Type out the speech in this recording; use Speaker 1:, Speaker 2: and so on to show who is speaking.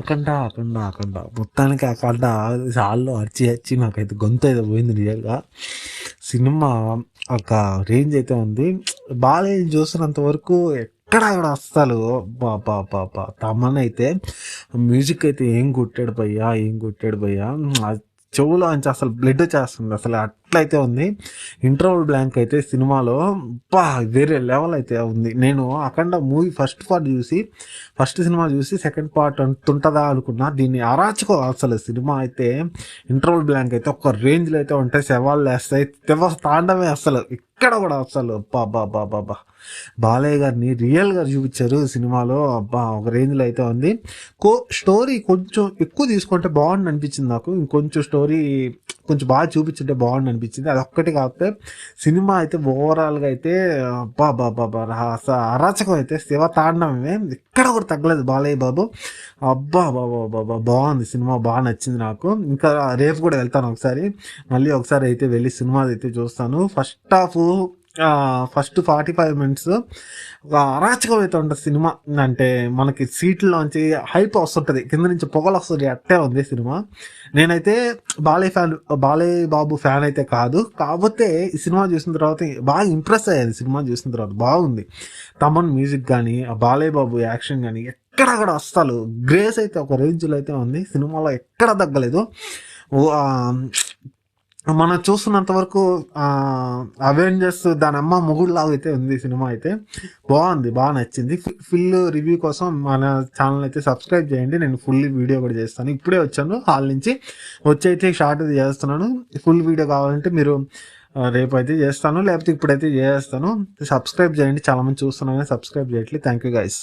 Speaker 1: అఖండ మొత్తానికి అఖండ చాలు అరిచి అరిచి నాకైతే గొంతు అయితే పోయింది రియల్గా. సినిమా ఒక రేంజ్ అయితే ఉంది. బాలయ్య చూసినంత వరకు ఎక్కడ అక్కడ అస్సలు తమన్ అయితే మ్యూజిక్ అయితే ఏం కొట్టాడు భయ్యా. చెవులో నుంచి అసలు బ్లడ్ వచ్చేస్తుంది అసలు, అట్లయితే ఉంది. ఇంటర్వల్ బ్లాంక్ అయితే సినిమాలో వేరే లెవెల్ అయితే ఉంది. నేను అఖండ మూవీ ఫస్ట్ సినిమా చూసి సెకండ్ పార్ట్ అంటుంటుందా అనుకున్నా. దీన్ని అరాచుకో అసలు సినిమా అయితే ఇంటర్వల్ బ్లాంక్ అయితే ఒక రేంజ్లో అయితే ఉంటాయి, శవాళ్ళు వేస్తాయి, తాండమే అసలు ఇక్కడ కూడా అసలు బాబా బాలయ్య గారిని రియల్గా చూపించారు సినిమాలో. ఒక రేంజ్లో అయితే ఉంది. స్టోరీ కొంచెం ఎక్కువ తీసుకుంటే బాగుండి అనిపించింది నాకు. ఇంకొంచెం స్టోరీ కొంచెం బాగా చూపించుంటే బాగుండి అనిపించింది. అది ఒక్కటి కాకపోతే సినిమా అయితే ఓవరాల్గా అయితే అరాచకం అయితే శివ తాండవమే, ఎక్కడ కూడా తగ్గలేదు బాలయ్య బాబు. బాబా బాగుంది సినిమా, బాగా నచ్చింది నాకు. ఇంకా రేపు కూడా వెళ్తాను మళ్ళీ ఒకసారి అయితే వెళ్ళి సినిమా అయితే చూస్తాను. ఫస్ట్ 45 minutes అరాచకం అయితే ఉంటుంది సినిమా. అంటే మనకి సీట్లోంచి హైప్ వస్తుంటుంది, కింద నుంచి పొగలు వస్తుంది, అట్టే ఉంది సినిమా. నేనైతే బాలయ్య బాబు ఫ్యాన్ అయితే కాదు, కాకపోతే ఈ సినిమా చూసిన తర్వాత బాగా ఇంప్రెస్ అయ్యేది. సినిమా చూసిన తర్వాత బాగుంది. తమన్ మ్యూజిక్ కానీ, ఆ బాలయ్య బాబు యాక్షన్ కానీ ఎక్కడ కూడా అస్సలు గ్రేస్ అయితే ఒక రేంజ్లో అయితే ఉంది. సినిమాలో ఎక్కడ తగ్గలేదు. మనం చూస్తున్నంత వరకు అవెంజర్స్ దాని అమ్మ మొగుడులాగా అయితే ఉంది సినిమా. అయితే బాగుంది, బాగా నచ్చింది. ఫుల్ రివ్యూ కోసం మన ఛానల్ అయితే సబ్స్క్రైబ్ చేయండి. నేను ఫుల్ వీడియో కూడా చేస్తాను. ఇప్పుడే వచ్చాను హాల్ నుంచి, అయితే షార్ట్ అయితే చేస్తున్నాను. ఫుల్ వీడియో కావాలంటే మీరు రేపు అయితే చేస్తాను, లేకపోతే ఇప్పుడైతే చేస్తాను. సబ్స్క్రైబ్ చేయండి, చాలా మంది చూస్తున్నాను సబ్స్క్రైబ్ చేయట్లేదు. Thank you guys.